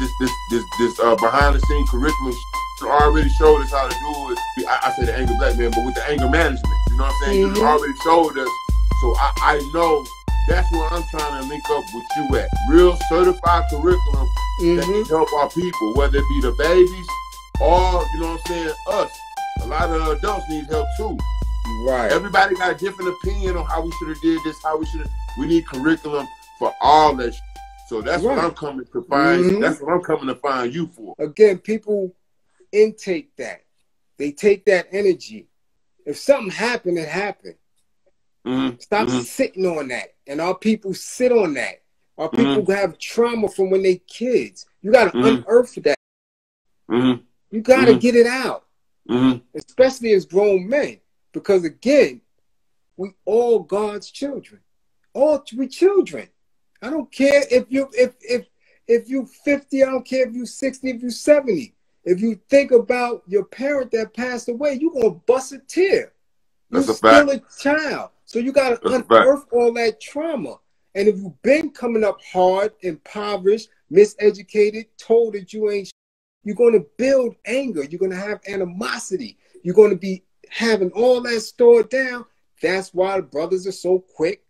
this behind the scene curriculum already showed us how to do it. I say the anger black man, but with the anger management, you know what I'm saying? You already showed us, so I know that's where I'm trying to link up with you at. Real certified curriculum that can help our people, whether it be the babies or, you know what I'm saying, us. A lot of adults need help too. Right. Everybody got a different opinion on how we should have did this, we need curriculum for all that shit. So that's what I'm coming to find. That's what I'm coming to find you for. Again, people intake that. They take that energy. If something happened, it happened. Stop sitting on that. And our people sit on that. Our people have trauma from when they kids. You got to unearth that. You got to get it out. Especially as grown men. Because again, we all God's children. All we children. I don't care if you 50, I don't care if you 60, if you 70. If you think about your parent that passed away, you're gonna bust a tear. You're still a child. So you gotta unearth all that trauma. And if you've been coming up hard, impoverished, miseducated, told that you ain't, you're gonna build anger, you're gonna have animosity, you're gonna be having all that stored down. That's why the brothers are so quick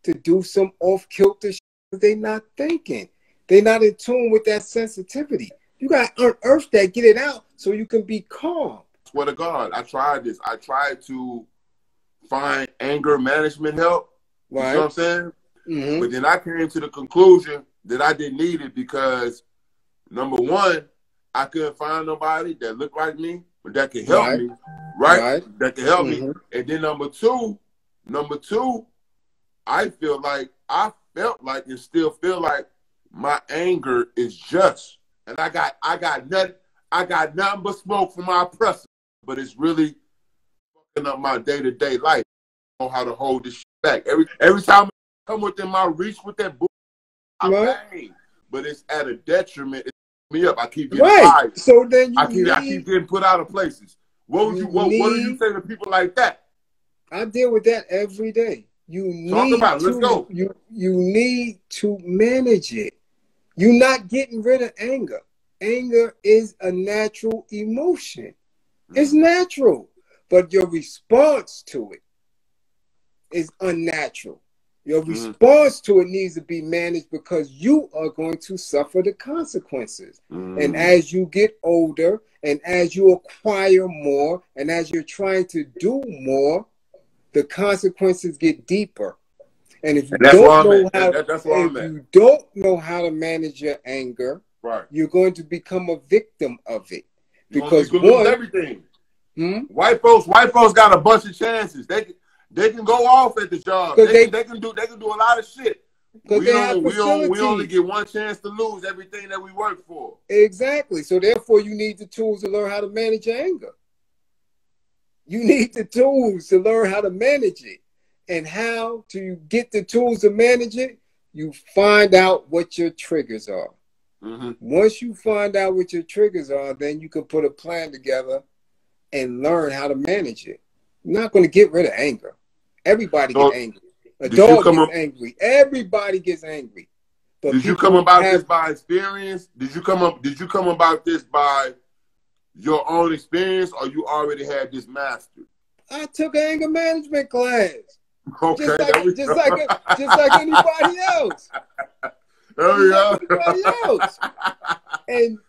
to do some off-kilter shit. They're not thinking. They're not in tune with that sensitivity. You got to unearth that, get it out so you can be calm. Swear to God, I tried this. I tried to find anger management help. Right. You know what I'm saying? But then I came to the conclusion that I didn't need it because, number one, I couldn't find nobody that looked like me, but that could help me. Right? That could help me. And then number two, I felt like and still feel like my anger is just. And I got nothing but smoke from my oppressor. But it's really fucking up my day-to-day life. I don't know how to hold this shit back. Every time I come within my reach with that bull, I bang. But it's at a detriment. It me up. I keep getting fired. So then I keep getting put out of places. What do you say to people like that? I deal with that every day. You need to manage it. You're not getting rid of anger. Anger is a natural emotion. It's natural. But your response to it is unnatural. Your response to it needs to be managed because you are going to suffer the consequences. And as you get older and as you acquire more and as you're trying to do more, the consequences get deeper. And if you don't know how to manage your anger, you're going to become a victim of it. Because lose everything. White folks got a bunch of chances. They can go off at the job. They can do a lot of shit. We only get one chance to lose everything that we work for. Exactly. So therefore you need the tools to learn how to manage your anger. You need the tools to learn how to manage it. And how to get the tools to manage it, you find out what your triggers are. Once you find out what your triggers are, then you can put a plan together and learn how to manage it. You're not going to get rid of anger. Everybody gets angry. A dog gets angry. Everybody gets angry. But did you come about this by experience? Did you come about this by your own experience, or you already had this mastered? I took an anger management class. Okay, just like anybody else. Everybody else. And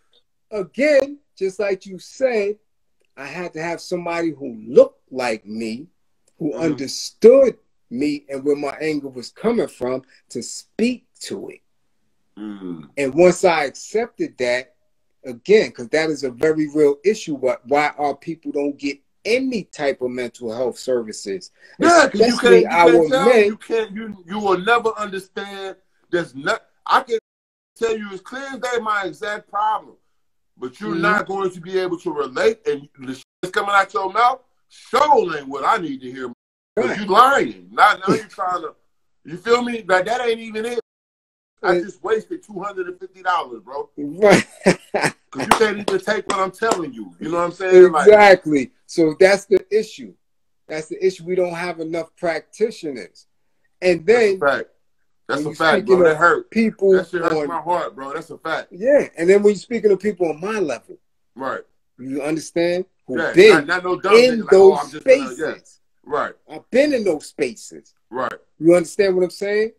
again, just like you said, I had to have somebody who looked like me, who understood me and where my anger was coming from to speak to it. And once I accepted that, again, because that is a very real issue, why our people don't get any type of mental health services. Yeah, because you will never understand. I can tell you as clear as day my exact problem, but you're not going to be able to relate, and the shit that's coming out your mouth sure ain't what I need to hear. Because you lying. Now you're trying to, you feel me? Like that ain't even it. I just wasted $250, bro. Right. Because you can't even take what I'm telling you. You know what I'm saying? Exactly. So that's the issue. That's the issue. We don't have enough practitioners. And then That's a fact, bro. That hurt. People that shit hurts my heart, bro. That's a fact. Yeah, and then when you're speaking of people on my level, right? You understand? Who've been not no dumb in like, those spaces. Yeah. Right. I've been in those spaces. Right. You understand what I'm saying?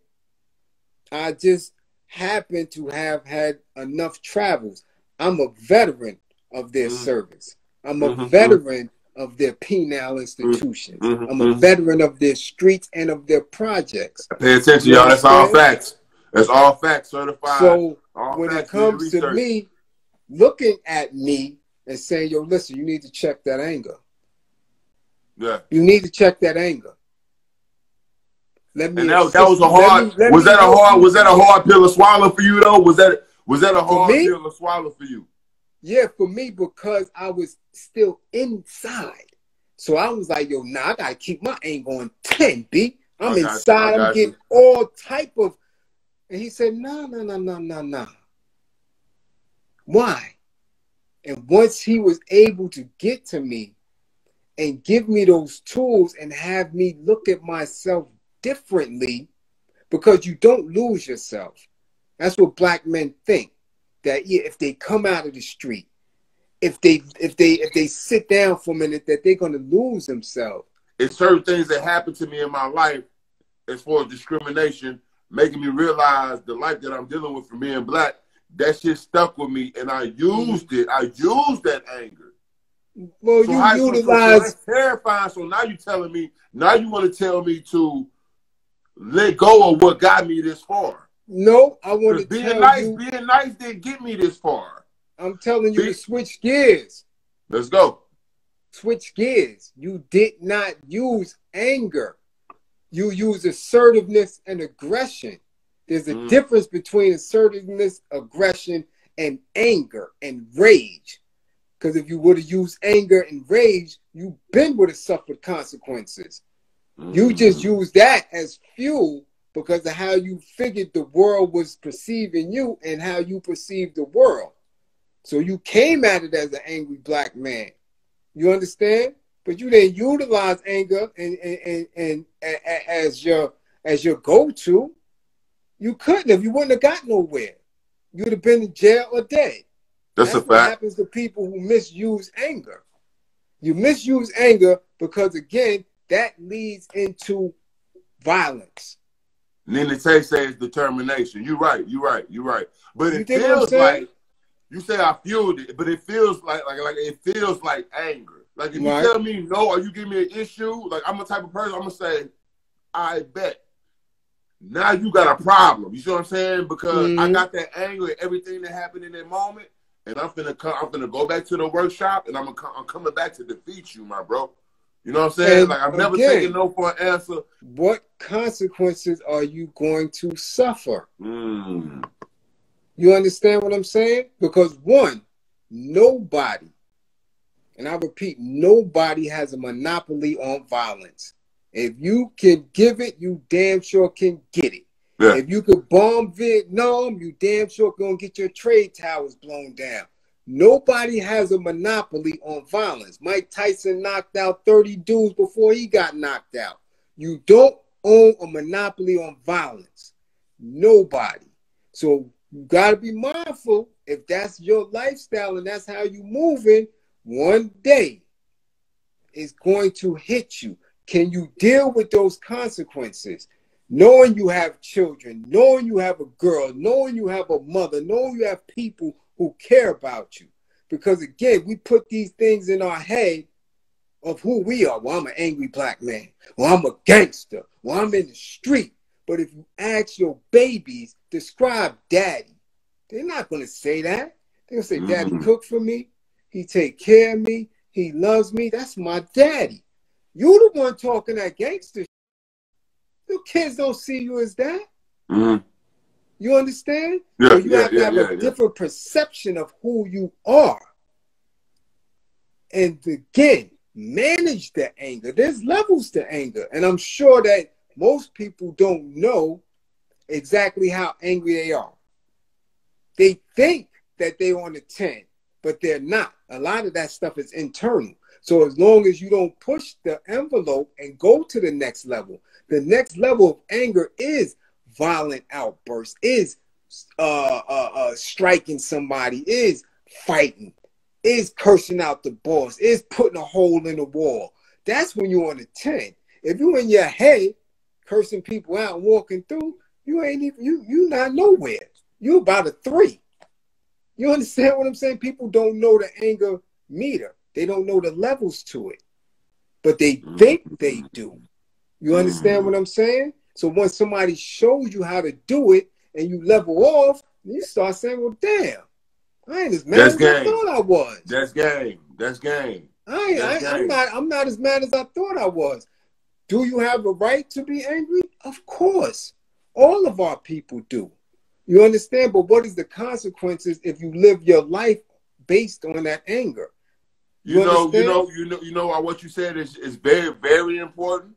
I just happen to have had enough travels. I'm a veteran of their service. I'm a veteran of their penal institutions. I'm a veteran of their streets and of their projects. Pay attention, y'all. That's all facts. That's all facts, certified. So all when facts, it comes to me, looking at me and saying, yo, listen, you need to check that anger. Yeah. You need to check that anger. That was a hard. Was that a hard pill to swallow for you though? Was that a hard pill to swallow for you? Yeah, for me, because I was still inside. So I was like, yo, nah, I gotta keep my anger on 10, B. I'm inside, I'm getting all type of. And he said, nah. Why? And once he was able to get to me and give me those tools and have me look at myself differently, because you don't lose yourself. That's what black men think, that if they come out of the street, if they sit down for a minute, that they're going to lose themselves. It's certain things that happened to me in my life as far as discrimination, making me realize the life that I'm dealing with from being black, that shit stuck with me, and I used it. I used that anger. Well, so you utilize. So that's terrifying. So now you telling me, now you want to tell me to let go of what got me this far. No, I want to tell you. Being nice didn't get me this far. I'm telling you to switch gears. Let's go. Switch gears. You did not use anger. You use assertiveness and aggression. There's a difference between assertiveness, aggression, and anger and rage. Because if you would have used anger and rage, you would have suffered consequences. You just use that as fuel because of how you figured the world was perceiving you and how you perceived the world. So you came at it as an angry black man. You understand? But you didn't utilize anger and as your go-to. You couldn't have. You wouldn't have got nowhere. You'd have been in jail or dead. That's a fact. What happens to people who misuse anger. You misuse anger because, again, that leads into violence. Nina Tay says determination. You're right. But it feels like, you say I fueled it, but it feels like it feels like anger. Like if you tell me no or you give me an issue, like I'm the type of person, I'm going to say, I bet. Now you got a problem. You see what I'm saying? Because I got that anger at everything that happened in that moment, and I'm finna go back to the workshop, and I'm coming back to defeat you, my bro. You know what I'm saying? And like I'm never taking no for an answer. What consequences are you going to suffer? You understand what I'm saying? Because one, nobody, and I repeat, nobody has a monopoly on violence. If you can give it, you damn sure can get it. Yeah. If you could bomb Vietnam, you damn sure gonna get your trade towers blown down. Nobody has a monopoly on violence. Mike Tyson knocked out 30 dudes before he got knocked out. You don't own a monopoly on violence. Nobody. So you gotta be mindful. If that's your lifestyle and that's how you moving, one day it's going to hit you. Can you deal with those consequences? Knowing you have children, knowing you have a girl, knowing you have a mother, knowing you have people who care about you. Because again, we put these things in our head of who we are. Well, I'm an angry black man. Well, I'm a gangster. Well, I'm in the street. But if you ask your babies, describe daddy, they're not going to say that. They're going to say, daddy cook for me. He take care of me. He loves me. That's my daddy. You the one talking that gangster shit. Your kids don't see you as that. You understand? Yeah, so you have to have a different perception of who you are. And again, manage the anger. There's levels to anger. And I'm sure that most people don't know exactly how angry they are. They think that they're on a 10, but they're not. A lot of that stuff is internal. So as long as you don't push the envelope and go to the next level of anger is violent outburst, is striking somebody, is fighting, is cursing out the boss, is putting a hole in the wall. That's when you're on a 10. If you in your head cursing people out and walking through, you ain't even you not nowhere. You about a 3. You understand what I'm saying? People don't know the anger meter. They don't know the levels to it. But they think they do. You understand what I'm saying? So when somebody shows you how to do it and you level off, you start saying, well, damn, I ain't as mad as I thought I was. That's game. That's game. I'm not as mad as I thought I was. Do you have a right to be angry? Of course. All of our people do. You understand? But what is the consequences if you live your life based on that anger? You know what you said is very, very important.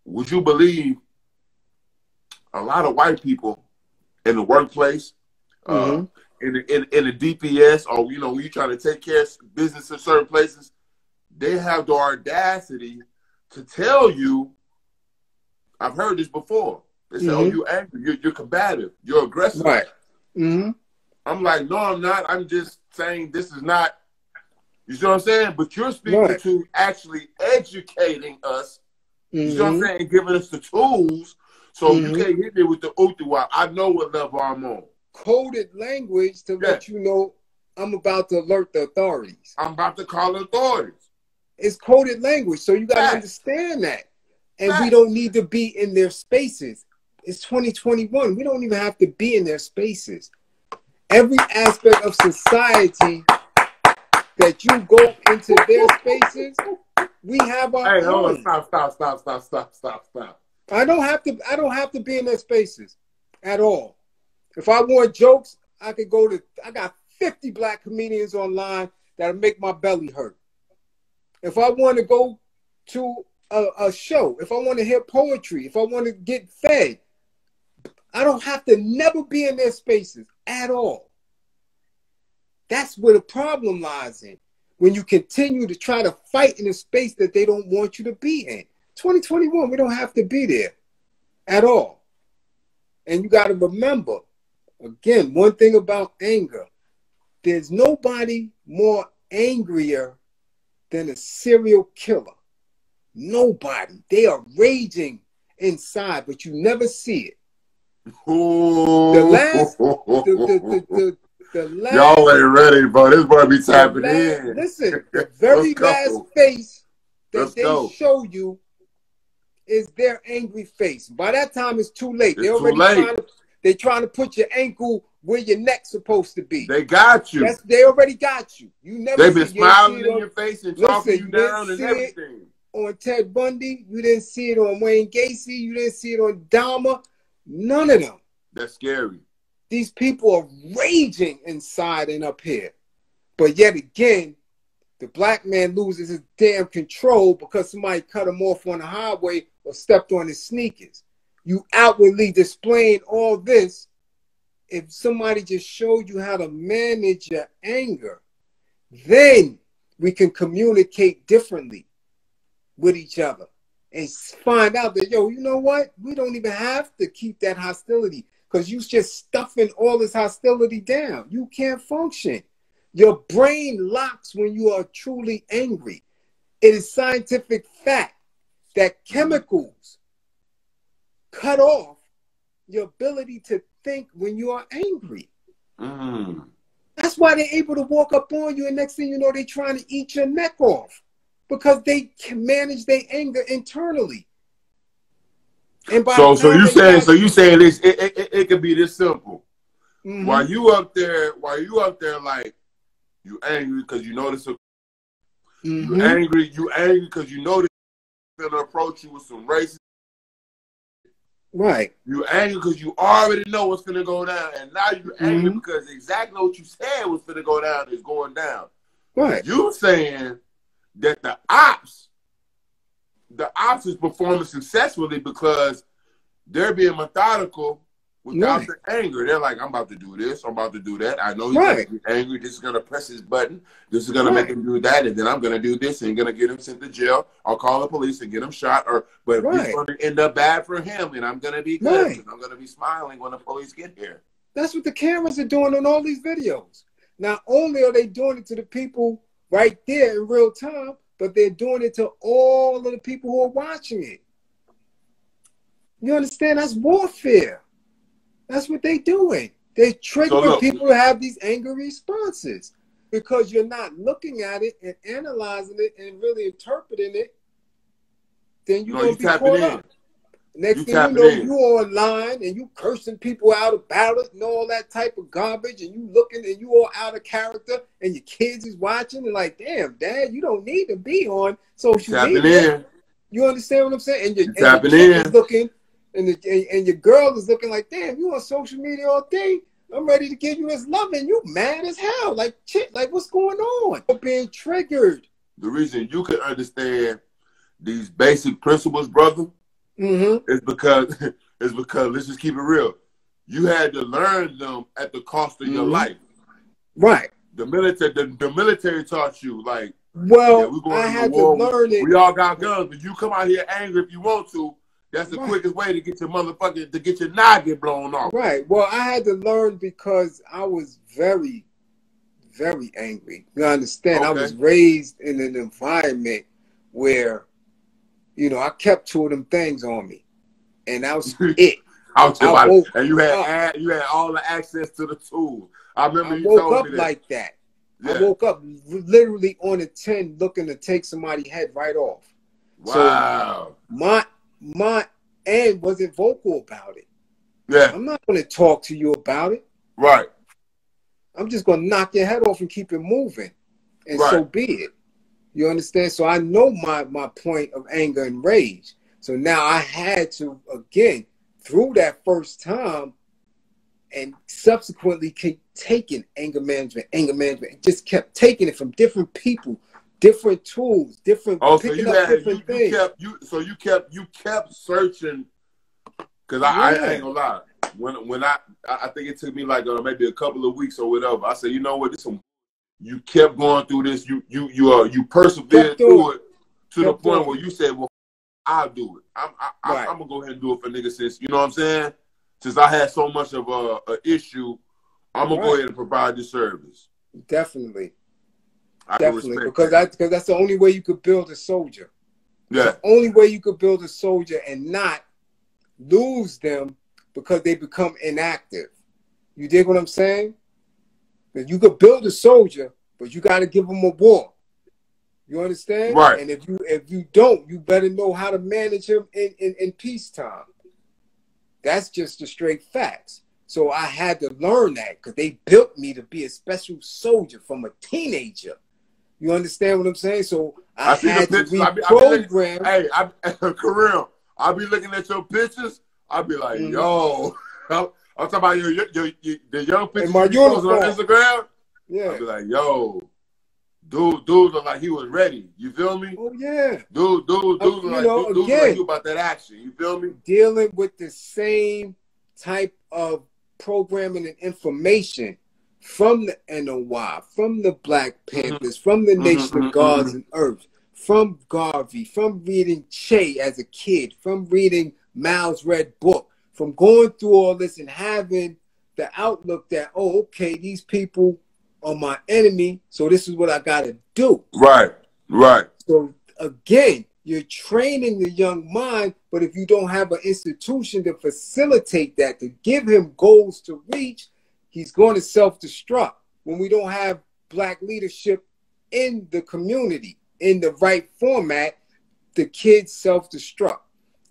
Would you believe a lot of white people in the workplace, in the DPS, or when you trying to take care of business in certain places, they have the audacity to tell you, I've heard this before. They say, "Oh, you're angry, you're combative, you're aggressive." Right. I'm like, no, I'm not. I'm just saying this is not. You see what I'm saying? But you're speaking to actually educating us. You see what I'm saying? Giving us the tools, so you can't hit me with the utuwa. I know what level I'm on. Coded language to let you know I'm about to alert the authorities. I'm about to call the authorities. It's coded language, so you got to understand that. And we don't need to be in their spaces. It's 2021. We don't even have to be in their spaces. Every aspect of society that you go into their spaces, we have our own. Hold on, stop. I don't have to be in their spaces at all. If I want jokes, I got 50 black comedians online that'll make my belly hurt. If I want to go to a show, if I want to hear poetry, if I want to get fed, I don't have to never be in their spaces at all. That's where the problem lies in. When you continue to try to fight in a space that they don't want you to be in. 2021, we don't have to be there at all. And you got to remember, again, one thing about anger, there's nobody more angrier than a serial killer. Nobody. They are raging inside, but you never see it. The last y'all ain't ready, bro. This boy be tapping in. Listen, the very last face that they show you is their angry face. By that time, it's too late. They're already trying to put your ankle where your neck's supposed to be. They got you. They already got you. You never. They've been smiling in your face and talking you down and everything. On Ted Bundy, you didn't see it on Wayne Gacy. You didn't see it on Dahmer. None of them. That's scary. These people are raging inside and up here. But yet again, the black man loses his damn control because somebody cut him off on the highway or stepped on his sneakers. You outwardly displaying all this. If somebody just showed you how to manage your anger, then we can communicate differently with each other and find out that, yo, you know what? We don't even have to keep that hostility because you just stuffing all this hostility down. You can't function. Your brain locks when you are truly angry. It is scientific fact that chemicals cut off your ability to think when you are angry. That's why they're able to walk up on you and next thing you know, they're trying to eat your neck off because they can manage their anger internally. And so you saying this it could be this simple. While you up there like you angry because you notice you angry because you notice they're gonna approach you with some racist. Right. You angry because you already know what's gonna go down, and now you angry because exactly what you said was gonna go down is going down. Right. You saying that the ops is performing successfully because they're being methodical without the anger. They're like, I'm about to do this, I'm about to do that. I know he's going to be angry. This is going to press his button. This is going to make him do that, and then I'm going to do this and going to get him sent to jail. I'll call the police and get him shot. But it's going to end up bad for him, and I'm going to be good. And I'm going to be smiling when the police get here. That's what the cameras are doing on all these videos. Not only are they doing it to the people right there in real time, but they're doing it to all of the people who are watching it. You understand? That's warfare. That's what they're doing. They're triggering people to have these angry responses because you're not looking at it and analyzing it and really interpreting it. Then you're going to be caught up. Next thing you know, you online and you cursing people out about it and all that type of garbage, and you looking and you all out of character, and your kids is watching and like, damn, Dad, you don't need to be on social media. You understand what I'm saying? And your kid is looking, and your girl is looking like, damn, you on social media all day. I'm ready to give you this love, and you mad as hell. Like, shit, like what's going on? You're being triggered. The reason you can understand these basic principles, brother, is because let's just keep it real. You had to learn them at the cost of your life. Right. The military taught you, like, well, we're going I had to learn it. We all got guns, but you come out here angry if you want to. That's the quickest way to get your to get your noggin blown off. Right. Well, I had to learn because I was very, very angry. You understand? I was raised in an environment where, you know, I kept two of them things on me, and that was it. And you had all the access to the tools. I remember you told me that. I woke up like that. Yeah. I woke up literally on a 10 looking to take somebody's head right off. Wow. So my aunt wasn't vocal about it. Yeah. I'm not going to talk to you about it. Right. I'm just going to knock your head off and keep it moving. And so be it. You understand? So I know my point of anger and rage. So now I had to, again, through that first time and subsequently keep taking anger management, just kept taking it from different people, different tools, different picking up different things. You kept searching, because I ain't gonna lie. When I think it took me like maybe a couple of weeks or whatever. I said, you know what, you kept going through this. You persevered through it to the point where you said, well, I'll do it. I'm gonna go ahead and do it for niggas, since, you know what I'm saying? Since I had so much of a issue, I'm gonna go ahead and provide this service. Definitely. Because that's the only way you could build a soldier. Yeah. It's the only way you could build a soldier and not lose them because they become inactive. You dig what I'm saying? Because you could build a soldier, but you got to give them a war. You understand? Right. And if you don't, you better know how to manage him in peacetime. That's just the straight facts. So I had to learn that because they built me to be a special soldier from a teenager. You understand what I'm saying? So I had to reprogram. Karim, I'll be looking at your pictures. I'll be like, yo. I'm talking about the young pictures you posted on Instagram. Yeah. I'll be like, yo. Dude look like he was ready. You feel me? Oh yeah. Dude look like you about that action. You feel me? Dealing with the same type of programming and information from the NOI, from the Black Panthers, from the Nation of Gods and Earth, from Garvey, from reading Che as a kid, from reading Mal's Red Book, from going through all this and having the outlook that, oh, okay, these people are my enemy, so this is what I got to do. Right. So again, you're training the young mind, but if you don't have an institution to facilitate that, to give him goals to reach, he's going to self-destruct. When we don't have Black leadership in the community, in the right format, the kids self-destruct.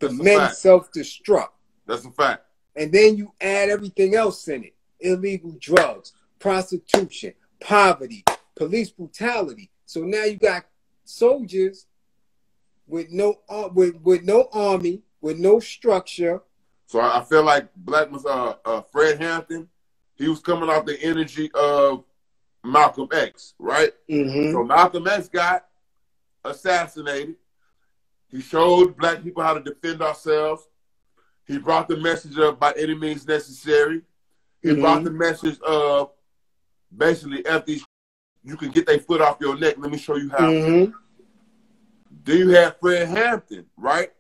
The men self-destruct. That's a fact. And then you add everything else in it. Illegal drugs, prostitution, poverty, police brutality. So now you got soldiers with no army, with no structure. So I feel like Blackman's Fred Hampton, he was coming off the energy of Malcolm X, right? So Malcolm X got assassinated. He showed Black people how to defend ourselves. He brought the message of by any means necessary. He brought the message of basically, if these you can get their foot off your neck, let me show you how. Then you have Fred Hampton, right?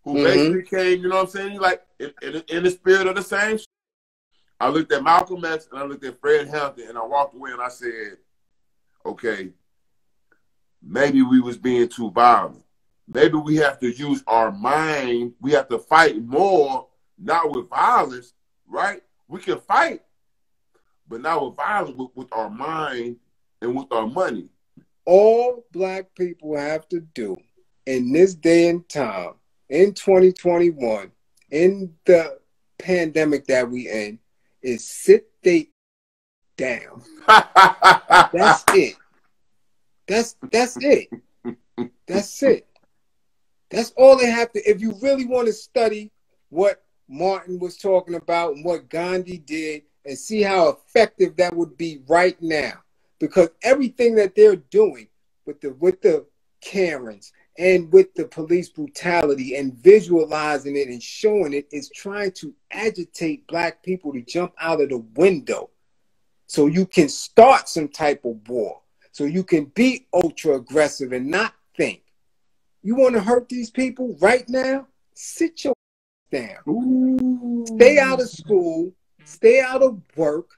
Who basically came, you know what I'm saying? Like in the spirit of the same shit. I looked at Malcolm X and I looked at Fred Hampton and I walked away and I said, okay, maybe we was being too violent. Maybe we have to use our mind. We have to fight more, not with violence, right? We can fight, but not with violence, with our mind and with our money. All Black people have to do in this day and time, in 2021, in the pandemic that we in, is sit they down. That's it. That's it. That's it. That's all they have to. If you really want to study what Martin was talking about and what Gandhi did and see how effective that would be right now, because everything that they're doing with the Karens and with the police brutality and visualizing it and showing it is trying to agitate Black people to jump out of the window so you can start some type of war, so you can be ultra aggressive and not think. You want to hurt these people right now? Sit your down. Ooh. Stay out of school. Stay out of work.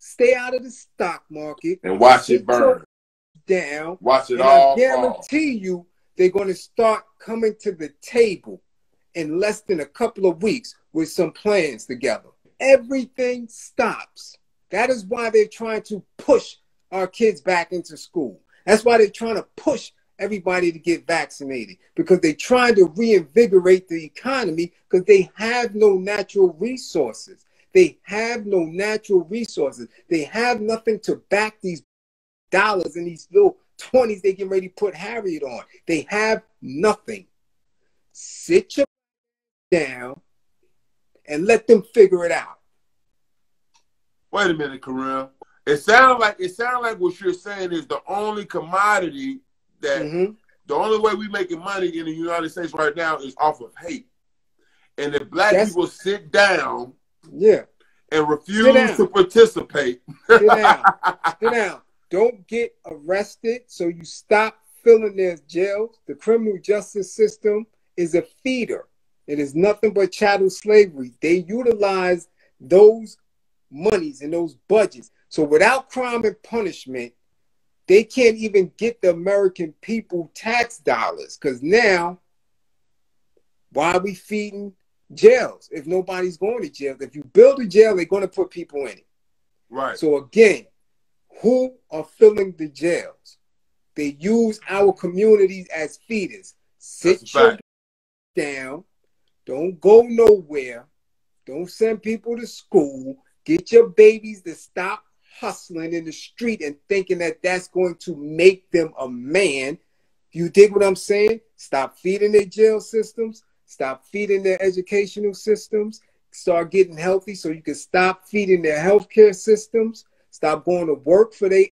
Stay out of the stock market. And watch it burn. Down. Watch it all I guarantee you they're going to start coming to the table in less than a couple of weeks with some plans together. Everything stops. That is why they're trying to push our kids back into school. That's why they're trying to push everybody to get vaccinated, because they're trying to reinvigorate the economy because they have no natural resources. They have no natural resources. They have nothing to back these dollars and these little 20s they get ready to put Harriet on. They have nothing. Sit your down and let them figure it out. Wait a minute, Karim. It sounds like what you're saying is the only commodity that the only way we making money in the United States right now is off of hate. And if Black people sit down and refuse to participate. Sit down. Sit down. Don't get arrested so you stop filling their jails. The criminal justice system is a feeder. It is nothing but chattel slavery. They utilize those monies and those budgets. So without crime and punishment, they can't even get the American people tax dollars, because now, why are we feeding jails if nobody's going to jail? If you build a jail, they're going to put people in it. Right. So again, who are filling the jails? They use our communities as feeders. Sit your down. Don't go nowhere. Don't send people to school. Get your babies to stop hustling in the street and thinking that that's going to make them a man. You dig what I'm saying? Stop feeding their jail systems. Stop feeding their educational systems. Start getting healthy so you can stop feeding their healthcare systems. Stop going to work for they.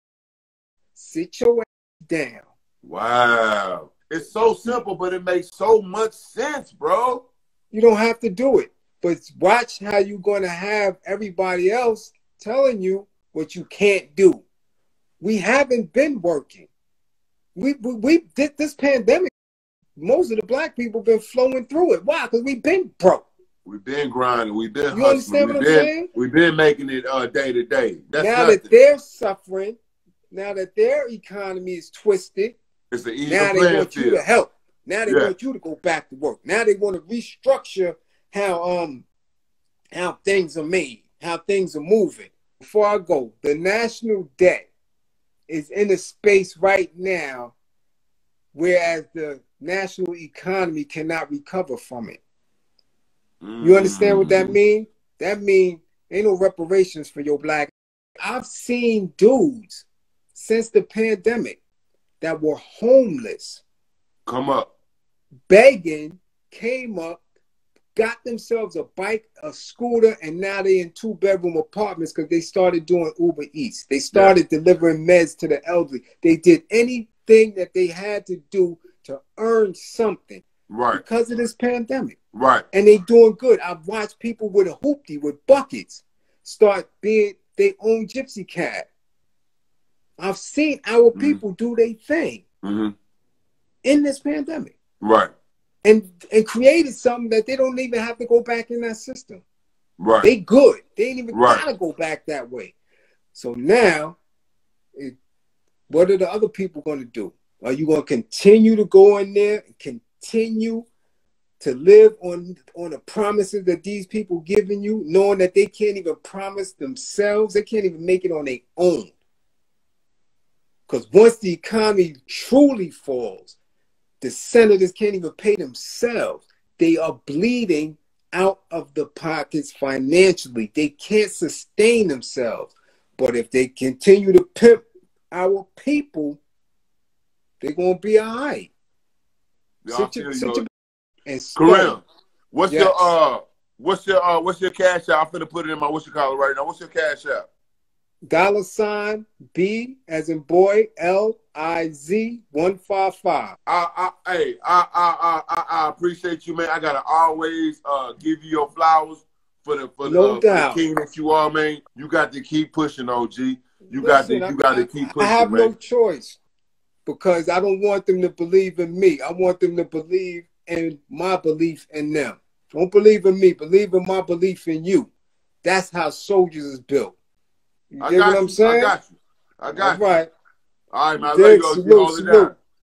Sit your ass down. Wow. It's so simple, but it makes so much sense, bro. You don't have to do it. But watch how you're going to have everybody else telling you what you can't do. We haven't been working. We did this pandemic. Most of the Black people been flowing through it. Why? Because we've been broke. We've been grinding. We've been hustling. You understand what I'm saying? We've been making it day to day. Now that they're suffering, now that their economy is twisted, it's an now they want you to help. Now they want you to go back to work. Now they want to restructure how things are made, how things are moving. Before I go, the national debt is in a space right now, whereas the national economy cannot recover from it. You understand what that means? That means ain't no reparations for your Black. I've seen dudes since the pandemic that were homeless come up, begging, came up, got themselves a bike, a scooter, and now they in 2-bedroom apartments because they started doing Uber Eats. They started delivering meds to the elderly. They did anything that they had to do to earn something. Right. Because of this pandemic. Right. And they doing good. I've watched people with a hoopty, with buckets, start being their own gypsy cat. I've seen our people do their thing in this pandemic. Right. And created something that they don't even have to go back in that system. Right. They good. They ain't even gotta go back that way. So now, what are the other people going to do? Are you going to continue to go in there and continue to live on the promises that these people giving you, knowing that they can't even promise themselves? They can't even make it on their own. Because once the economy truly falls, the senators can't even pay themselves. They are bleeding out of the pockets financially. They can't sustain themselves. But if they continue to pimp our people, they're gonna be all right. Karim, what's your cash out? I'm finna put it in my right now. What's your cash out? $B as in boy, LIZ 155. I appreciate you, man. I gotta always give you your flowers for the king that you are, man. You got to keep pushing, OG. You got to keep pushing. I have no choice, because I don't want them to believe in me. I want them to believe in my belief in them. Don't believe in me. Believe in my belief in you. That's how soldiers is built. You get what I'm saying? I got you. All right. All right, man. I love you, OG. Hold it down.